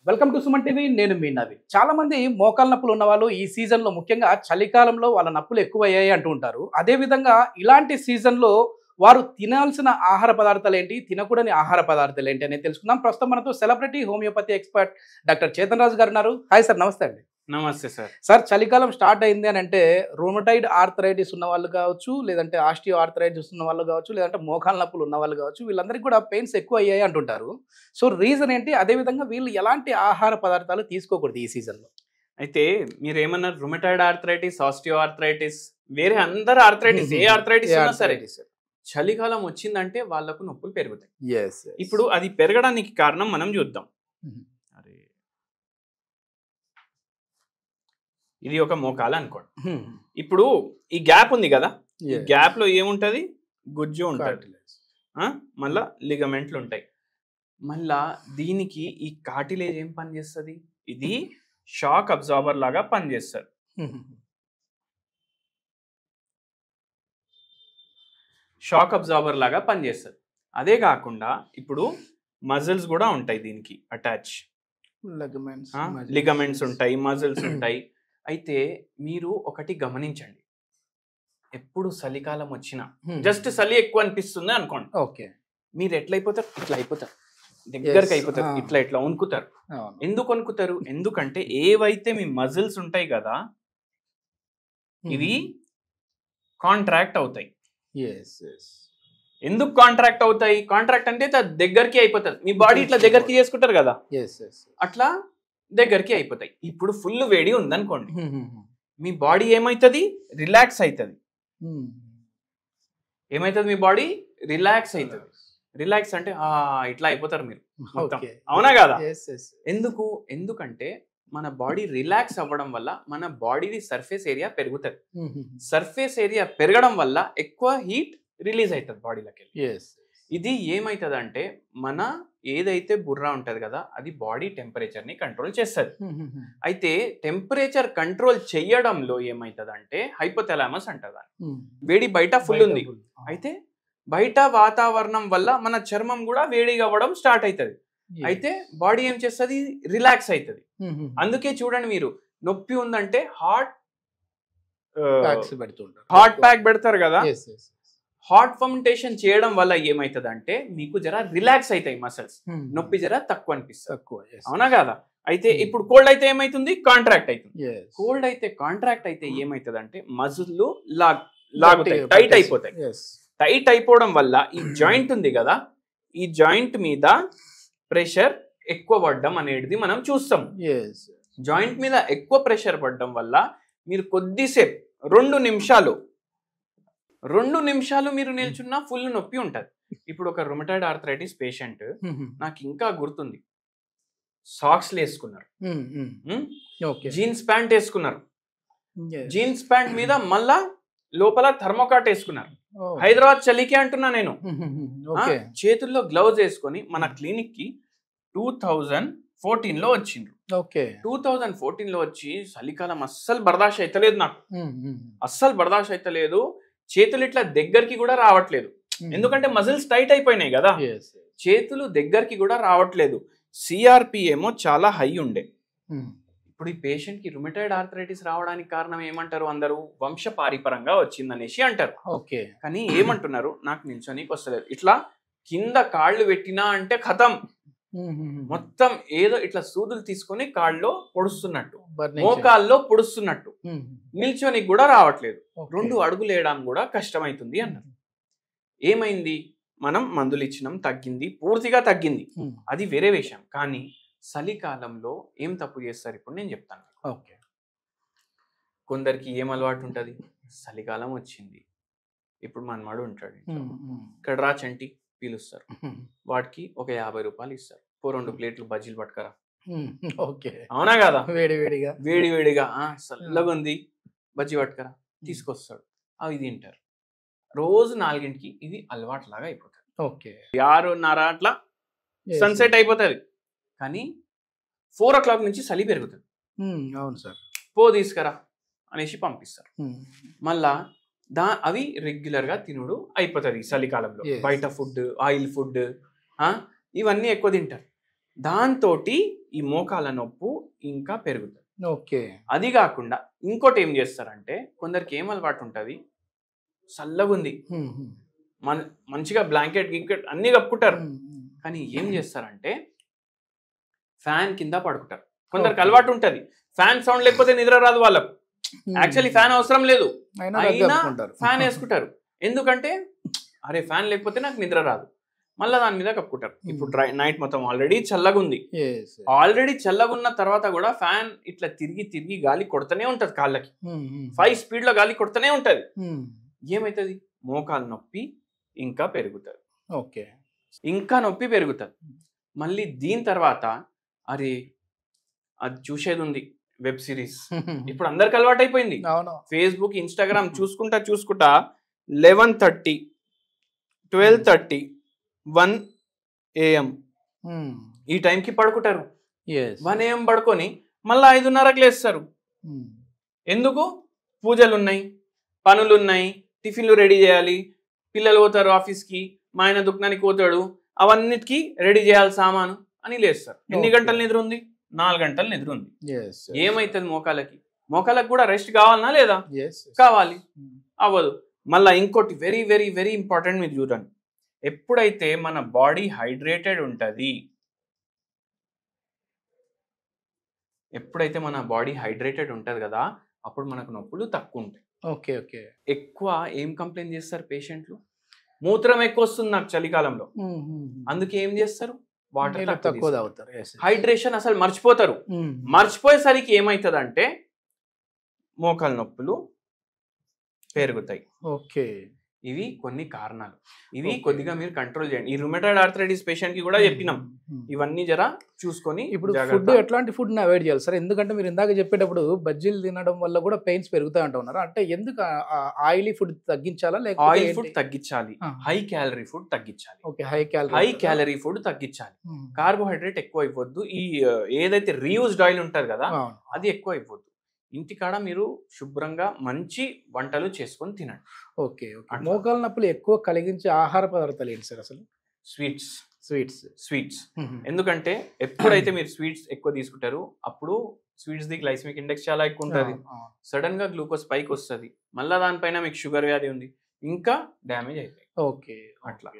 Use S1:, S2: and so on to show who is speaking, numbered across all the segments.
S1: Welcome to Suman TV. నేను మీ నవీన్. చాలా మంది మోకాళ్ళ నొప్పులు ఉన్న వాళ్ళు ఈ సీజన్లో ముఖ్యంగా చలికాలంలో వాళ్ళ నొప్పులు ఎక్కువయ్యాయి అంటూ ఉంటారు. అదేవిధంగా ఇలాంటి సీజన్లో వారు తినాల్సిన ఆహార పదార్థాలు ఏంటి, తినకూడని ఆహార పదార్థాలు ఏంటి అనేది తెలుసుకుందాం. ప్రస్తుతం మనతో celebrity homeopathy expert doctor Chetan Raju గారు ఉన్నారు. హాయ్ సార్, నమస్తే అండి.
S2: నమస్తే సార్.
S1: సార్, చలికాలం స్టార్ట్ అయింది అని అంటే రూమటైడ్ ఆర్థరైటిస్ ఉన్న వాళ్ళు కావచ్చు, లేదంటే ఆస్టియో ఆర్థరైటిస్ ఉన్న వాళ్ళు కావచ్చు, లేదంటే మోకాళ్ళ నొప్పులు ఉన్న వాళ్ళు కావచ్చు, వీళ్ళందరికీ కూడా పెయిన్స్ ఎక్కువ అయ్యాయి అంటుంటారు. సో రీజన్ ఏంటి, అదేవిధంగా వీళ్ళు ఎలాంటి ఆహార పదార్థాలు తీసుకోకూడదు ఈ సీజన్లో?
S2: అయితే మీరేమన్నారు, రుమటాయిడ్ ఆర్థరైటిస్, ఆస్టియో ఆర్థరైటిస్, వేరే అందరు ఆర్థరైటిస్, ఏ ఆర్థరైటిస్ ఉన్నా సరే చలికాలం వచ్చిందంటే వాళ్ళకు నొప్పులు పెరుగుతాయి. ఇప్పుడు అది పెరగడానికి కారణం మనం చూద్దాం. అరే, ఇది ఒక మోకాలు అనుకోండి. ఇప్పుడు ఈ గ్యాప్ ఉంది కదా, ఈ గ్యాప్ లో ఏముంటది, గుజ్జు ఉంటుంది, మళ్ళా లిగమెంట్లు ఉంటాయి. మళ్ళా దీనికి ఈ కార్టిలేజ్ ఏం పని చేస్తుంది, ఇది షాక్ అబ్జార్బర్ లాగా పనిచేస్తుంది. షాక్ అబ్జార్బర్ లాగా పనిచేస్తుంది. అదే కాకుండా ఇప్పుడు మజిల్స్ కూడా ఉంటాయి దీనికి అటాచ్, లిగమెంట్స్ ఉంటాయి, మజిల్స్ ఉంటాయి. అయితే మీరు ఒకటి గమనించండి, ఎప్పుడు చలికాలం వచ్చినా జస్ట్ చలి ఎక్కువ అనిపిస్తుంది అనుకోండి, ఓకే, మీరు ఎట్లయిపోతారు, ఇట్లా అయిపోతారు, దగ్గరకు అయిపోతారు, ఇట్లా ఇట్లా వణుకుతారు. ఎందుకు వణుకుతారు? ఎందుకంటే ఏవైతే మీ మజిల్స్ ఉంటాయి కదా, ఇవి కాంట్రాక్ట్ అవుతాయి. ఎందుకు కాంట్రాక్ట్ అవుతాయి? కాంట్రాక్ట్ అంటే దగ్గరికి అయిపోతుంది. మీ బాడీ ఇట్లా దగ్గరికి చేసుకుంటారు కదా, అట్లా దగ్గరికి అయిపోతాయి. ఇప్పుడు ఫుల్ వేడి ఉందనుకోండి, మీ బాడీ ఏమైతుంది, రిలాక్స్ అవుతుంది. ఏమైతుంది, మీ బాడీ రిలాక్స్ అవుతుంది. రిలాక్స్ అంటే ఇట్లా అయిపోతారు మీరు మొత్తం, అవునా కదా? ఎందుకంటే మన బాడీ రిలాక్స్ అవ్వడం వల్ల మన బాడీది సర్ఫేస్ ఏరియా పెరుగుతుంది. సర్ఫేస్ ఏరియా పెరగడం వల్ల ఎక్కువ హీట్ రిలీజ్ అవుతుంది బాడీలోకి. ఇది ఏమైతుంది అంటే, మన ఏదైతే బుర్ర ఉంటది కదా, అది బాడీ టెంపరేచర్ ని కంట్రోల్ చేస్తుంది. అయితే టెంపరేచర్ కంట్రోల్ చేయడంలో ఏమైతుంది అంటే హైపోథాలమస్ అంటది. వేడి బయట ఫుల్ ఉంది, అయితే బయట వాతావరణం వల్ల మన చర్మం కూడా వేడిగా అవ్వడం స్టార్ట్ అవుతుంది. అయితే బాడీ ఏం చేస్తుంది, రిలాక్స్ అవుతుంది. అందుకే చూడండి, మీరు నొప్పి ఉందంటే హాట్ ప్యాక్ పెడతారు కదా, హాట్ ఫర్మెంటేషన్ చేయడం వల్ల ఏమైతుంది అంటే మీకు జర రిలాక్స్ అవుతాయి మసిల్స్, నొప్పి జర తక్కువ అనిపిస్తుంది, అవునా కదా? అయితే ఇప్పుడు కోల్డ్ అయితే ఏమైతుంది, కాంట్రాక్ట్ అవుతుంది. కోల్డ్ అయితే కాంట్రాక్ట్ అయితే ఏమైతుంది అంటే మజిల్లు లాగుతాయి, టైట్ అయిపోతాయి. టైట్ అయిపోవడం వల్ల ఈ జాయింట్ ఉంది కదా, ఈ జాయింట్ మీద ప్రెషర్ ఎక్కువ పడడం అనేది మనం చూస్తాం. జాయింట్ మీద ఎక్కువ ప్రెషర్ పడడం వల్ల మీరు కొద్దిసేపు 2 నిమిషాలు మీరు నిల్చున్నా ఫుల్ నొప్పి ఉంటది. ఇప్పుడు ఒక రుమటాయిడ్ ఆర్థరైటిస్ పేషెంట్, నాకు ఇంకా గుర్తుంది, సాక్స్ వేసుకున్నారు, జీన్స్ ప్యాంట్ వేసుకున్నారు, జీన్స్ ప్యాంట్ మీద మళ్ళా లోపల థర్మోకాట్ వేసుకున్నారు. హైదరాబాద్ చలికి అంటున్నా నేను. చేతుల్లో గ్లౌజ్ వేసుకొని మన క్లినిక్ కి 2014 లో వచ్చిండ్రు. 2014 లో వచ్చి చలికాలం అస్సలు బర్దాష్ అయితలేదు, నాకు అస్సలు బర్దాష్ అయితలేదు, చేతులు ఇట్లా దగ్గరికి కూడా రావట్లేదు. ఎందుకంటే మజిల్స్ టైట్ అయిపోయినాయి కదా, చేతులు దగ్గరికి కూడా రావట్లేదు. సిఆర్పి ఏమో చాలా హై ఉండే. ఇప్పుడు ఈ పేషెంట్ కి రుమటాయిడ్ ఆర్థరైటిస్ రావడానికి కారణం ఏమంటారు, అందరూ వంశపారిపరంగా వచ్చిందనేసి అంటారు. కానీ ఏమంటున్నారు, నాకు నిల్చోనీకి వస్తలేదు, ఇట్లా కింద కాళ్ళు పెట్టినా అంటే ఖతం, మొత్తం ఏదో ఇట్లా సూదులు తీసుకొని కాళ్ళలో పొడుస్తున్నట్టు, మోకాల్లో పొడుస్తున్నట్టు, నిల్చోనికి కూడా రావట్లేదు, 2 అడుగులు వేయడానికి కూడా కష్టమైతుంది అన్నారు. ఏమైంది, మనం మందులు ఇచ్చినాం, తగ్గింది, పూర్తిగా తగ్గింది, అది వేరే విషయం. కానీ చలికాలంలో ఏం తప్పు చేస్తారు ఇప్పుడు నేను చెప్తాను. కొందరికి ఏం అలవాటు ఉంటుంది, చలికాలం వచ్చింది, ఇప్పుడు మనమాడు ఉంటాడు, ఇక్కడ రా చంటి పిలుస్తారు, వాటికి ఒక 50 రూపాయలు ఇస్తారు, 2 ప్లేట్లు బజ్జీలు పట్టుకరా, అవునా కదా, వేడివేడిగా చల్లగా ఉంది, బజ్జీ పట్టుకరా తీసుకొస్తాడు, అవి తింటారు. రోజు 4కి ఇది అలవాటు లాగా అయిపోతుంది. 6:30 అట్లా సన్సెట్ అయిపోతుంది, కానీ 4 o'clock నుంచి చలి పెరుగుతుంది.
S1: అవును సార్,
S2: పో తీసుకురా అనేసి పంపిస్తారు. మళ్ళా అవి రెగ్యులర్ గా తినుడు అయిపోతుంది చలికాలంలో. బయట ఫుడ్, ఆయిల్ ఫుడ్, ఇవన్నీ ఎక్కువ తింటారు. దాంతో ఈ మోకాల నొప్పు ఇంకా పెరుగుతుంది.
S1: ఓకే.
S2: అది కాకుండా ఇంకోటి ఏం చేస్తారంటే కొందరికి ఏం అలవాటు ఉంటుంది, చల్లగుంది మంచిగా బ్లాంకెట్ గింకెట్ అన్ని కప్పుకుంటారు, కానీ ఏం చేస్తారంటే ఫ్యాన్ కింద పడుకుంటారు. కొందరికి అలవాటు ఉంటుంది, ఫ్యాన్ సౌండ్ లేకపోతే నిద్ర రాదు వాళ్ళకు. యాక్చువల్లీ ఫ్యాన్ అవసరం లేదు, అయినా ఫ్యాన్ వేసుకుంటారు. ఎందుకంటే అరే ఫ్యాన్ లేకపోతే నాకు నిద్ర రాదు, మళ్ళీ దాని మీద కప్పుకుంటారు. ఇప్పుడు నైట్ మొత్తం ఆల్రెడీ చల్లగా ఉంది, ఆల్రెడీ చల్లగా ఉన్న తర్వాత కూడా ఫ్యాన్ ఇట్లా తిరిగి తిరిగి గాలి కొడుతూనే ఉంటది, కాళ్ళకి 5 స్పీడ్ లో గాలి కొడుతూనే ఉంటది. ఏమైతుంది, మోకాలు నొప్పి ఇంకా పెరుగుతుంది.
S1: ఓకే,
S2: ఇంకా నొప్పి పెరుగుతుంది. మళ్ళీ దీని తర్వాత అరే అది చూసేది ఉంది వెబ్ సిరీస్, ఇప్పుడు అందరికి అలవాటు అయిపోయింది. ఫేస్బుక్ ఇన్స్టాగ్రామ్ చూసుకుంటా 11:30 12:30 1 AM ఈ టైంకి పడుకుంటారు. 1 AM పడుకొని మళ్ళీ 5:30కి లేస్తారు. ఎందుకు, పూజలు ఉన్నాయి, పనులు ఉన్నాయి, టిఫిన్లు రెడీ చేయాలి, పిల్లలు పోతారు ఆఫీస్కి, మా ఆయన దుకాణానికి పోతాడు, అవన్నిటికీ రెడీ చేయాలి సామాను అని లేస్తారు. ఎన్ని గంటల నిద్ర ఉంది, 4 గంటల నిద్ర ఉంది. ఏమైతుంది మోకాలకి, మోకాలకు కూడా రెస్ట్ కావాలనా లేదా, కావాలి, అవ్వదు. మళ్ళీ ఇంకోటి వెరీ వెరీ వెరీ ఇంపార్టెంట్ మీరు చూడండి, ఎప్పుడైతే మన బాడీ హైడ్రేటెడ్ ఉంటుంది, కదా అప్పుడు మనకు నొప్పులు తక్కువ ఉంటాయి.
S1: Okay okay.
S2: ఎక్కువ ఏం కంప్లైంట్ చేస్తారు పేషెంట్లు, మూత్రం ఎక్కువ వస్తుంది నాకు చలికాలంలో, అందుకే ఏం చేస్తారు, వాటర్ తక్కువ తాగుతారు, హైడ్రేషన్ అసలు మర్చిపోతారు. మర్చిపోయేసరికి ఏమవుతుందంటే మోకాలు నొప్పులు పెరుగుతాయి.
S1: ఓకే,
S2: ఇవి కొన్ని కారణాలు, ఇవి కొద్దిగా మీరు కంట్రోల్ చేయండి. ఈ రుమటాయిడ్ ఆర్థరైటిస్ పేషెంట్ కి కూడా చెప్పినాం, ఇవన్నీ జరా చూసుకొని.
S1: ఇప్పుడు ఫుడ్ ఎట్లాంటి ఫుడ్ ని అవాయిడ్ చేయాలి సార్? ఎందుకంటే మీరు ఇందాక చెప్పేటప్పుడు బజ్జీలు తినడం వల్ల కూడా పెయిన్స్ పెరుగుతాయి అంటున్నారు, అంటే ఎందుకు ఆయిలీ ఫుడ్ తగ్గించాలా లేకపోతే
S2: ఆయిల్ ఫుడ్ తగ్గించాలి, హై క్యాలరీ ఫుడ్ తగ్గించాలి.
S1: ఓకే, హై
S2: క్యాలరీ ఫుడ్ తగ్గించాలి, కార్బోహైడ్రేట్ ఎక్కువ ఇవ్వద్దు. ఈ ఏదైతే రీయూజ్డ్ ఆయిల్ ఉంటది కదా అది ఎక్కువ ఇవ్వద్దు. ఇంటికాడ మీరు శుభ్రంగా మంచి వంటలు చేసుకొని తినండి.
S1: Okay okay. మోకాల నొప్పులు ఎక్కువ కలిగించే ఆహార పదార్థాలు ఏంటి సార్ అసలు?
S2: స్వీట్స్. ఎందుకంటే ఎప్పుడైతే మీరు స్వీట్స్ ఎక్కువ తీసుకుంటారో అప్పుడు స్వీట్స్ ది గ్లైసెమిక్ ఇండెక్స్ చాలా ఎక్కువ ఉంటుంది, సడన్ గా గ్లూకోజ్ పైకి వస్తుంది, మళ్ళీ దానిపైన మీకు షుగర్ వ్యాధి ఉంది, ఇంకా డ్యామేజ్ అవుతాయి.
S1: ఓకే,
S2: అట్లా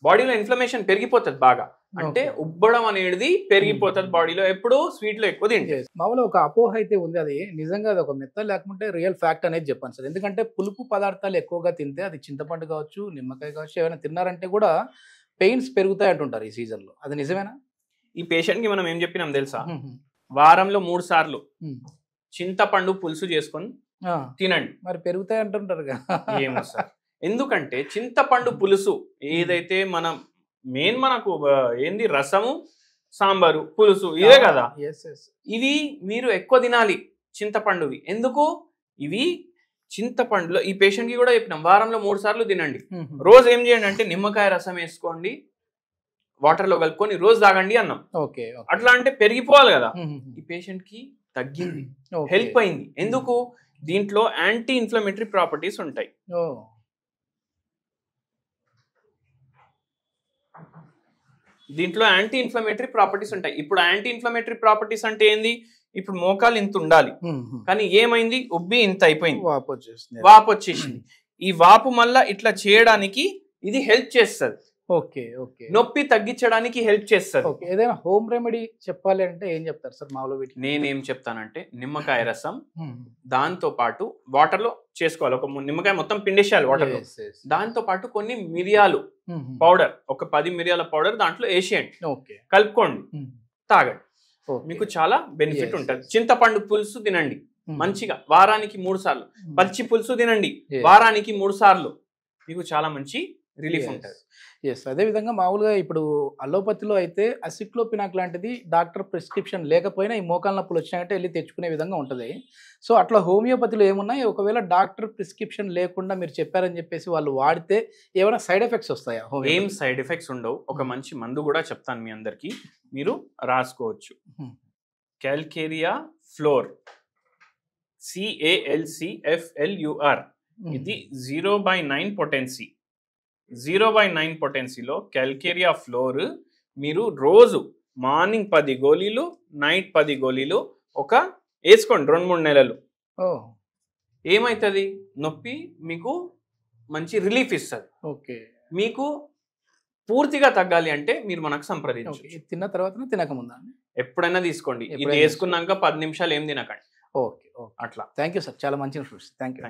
S2: బాడీలో ఇన్ఫ్లమేషన్ పెరిగిపోతుంది బాగా, అంటే ఉబ్బడం అనేది పెరిగిపోతుంది బాడీలో ఎప్పుడు స్వీట్ లో ఎక్కువ తింటే.
S1: మామూలుగా ఒక అపోహ అయితే ఉంది, అది నిజంగా అది ఒక మెత్త లేకుంటే రియల్ ఫ్యాక్ట్ అనేది చెప్పాను సార్. ఎందుకంటే పులుపు పదార్థాలు ఎక్కువగా తింటే, అది చింతపండు కావచ్చు, నిమ్మకాయ కావచ్చు, ఏమైనా తిన్నారంటే కూడా పెయిన్స్ పెరుగుతాయి అంటుంటారు ఈ సీజన్ లో, అది నిజమేనా?
S2: ఈ పేషెంట్ కి మనం ఏం చెప్పినాం తెలుసా, వారంలో 3 సార్లు చింతపండు పులుసు చేసుకొని తినండి.
S1: మరి పెరుగుతాయి అంటుంటారు కదా.
S2: ఏమో సార్, ఎందుకంటే చింతపండు పులుసు ఏదైతే మనం మెయిన్ మనకు ఏంది రసము, సాంబారు, పులుసు ఇదే కదా, ఇవి మీరు ఎక్కువ తినాలి చింతపండువి. ఎందుకు, ఇవి చింతపండులో ఈ పేషెంట్ కి కూడా చెప్పినాం వారంలో 3 సార్లు తినండి. రోజు ఏం చేయండి అంటే నిమ్మకాయ రసం వేసుకోండి, వాటర్ లో కలుపుకొని రోజు తాగండి అన్నాం. అట్లా అంటే పెరిగిపోవాలి కదా. ఈ పేషెంట్ కి తగ్గింది, హెల్ప్ అయింది. ఎందుకు, దీంట్లో యాంటీ ఇన్ఫ్లమేటరీ ప్రాపర్టీస్ ఉంటాయి. ఇప్పుడు యాంటీ ఇన్ఫ్లమేటరీ ప్రాపర్టీస్ అంటే ఏంది, ఇప్పుడు మోకాలు ఇంత ఉండాలి కానీ ఏమైంది, ఉబ్బి ఇంత అయిపోయింది, వాపు వచ్చేసింది. ఈ వాపు మళ్ళా ఇట్లా చేయడానికి ఇది హెల్ప్ చేస్తుంది.
S1: Okay okay.
S2: నొప్పి తగ్గించడానికి హెల్ప్ చేస్తుంది.
S1: ఏదైనా హోమ్ రెమెడీ చెప్పాలి అంటే ఏం చెప్తారు సార్ మామూలుగా?
S2: నేనేం చెప్తానంటే నిమ్మకాయ రసం, దాంతో పాటు వాటర్ లో చేసుకోవాలి. ఒక నిమ్మకాయ మొత్తం పిండేసేయాలి వాటర్ లో, దాంతో పాటు కొన్ని మిరియాలు పౌడర్, ఒక 10 మిరియాల పౌడర్ దాంట్లో వేసేయండి, కలుపుకోండి, తాగండి, మీకు చాలా బెనిఫిట్ ఉంటుంది. చింతపండు పులుసు తినండి మంచిగా, వారానికి 3 సార్లు. పచ్చి పులుసు తినండి వారానికి 3 సార్లు, మీకు చాలా మంచి రిలీఫ్ ఉంటుంది.
S1: అదే విధంగా మామూలుగా ఇప్పుడు అలోపతిలో అయితే అసిక్లోపినాక్ లాంటిది డాక్టర్ ప్రిస్క్రిప్షన్ లేకపోయినా ఈ మోకాల నొప్పులు వచ్చినాయంటే వెళ్ళి తెచ్చుకునే విధంగా ఉంటుంది. సో అట్లా హోమియోపతిలో ఏమున్నాయి, ఒకవేళ డాక్టర్ ప్రిస్క్రిప్షన్ లేకుండా మీరు చెప్పారని చెప్పేసి వాళ్ళు వాడితే ఏమైనా సైడ్ ఎఫెక్ట్స్ వస్తాయా?
S2: ఏం సైడ్ ఎఫెక్ట్స్ ఉండవు. ఒక మంచి మందు కూడా చెప్తాను మీ అందరికి, మీరు రాసుకోవచ్చు. క్యాల్కేరియా ఫ్లోర్, CALCFLUR, ఇది 0/9 పొటెన్సీ. 0/9 పొటెన్సీలో క్యాల్కేరియా ఫ్లోర్ మీరు రోజు మార్నింగ్ 10 గోళీలు, నైట్ 10 గోళీలు వేసుకోండి 2-3 నెలలు.
S1: ఓ
S2: ఏమవుతుంది, నొప్పి మీకు మంచి రిలీఫ్ ఇస్తుంది.
S1: ఓకే.
S2: మీకు పూర్తిగా తగ్గాలి అంటే మీరు మనకు సంప్రదించండి.
S1: తిన్న తర్వాత తినక ముందా?
S2: ఎప్పుడైనా తీసుకోండి. ఇది వేసుకున్నాక 10 నిమిషాలు ఏం తినకండి.
S1: ఓకే.
S2: అట్లా.
S1: థ్యాంక్ యూ సార్, చాలా మంచి ఇన్ఫర్మేషన్. Thank you.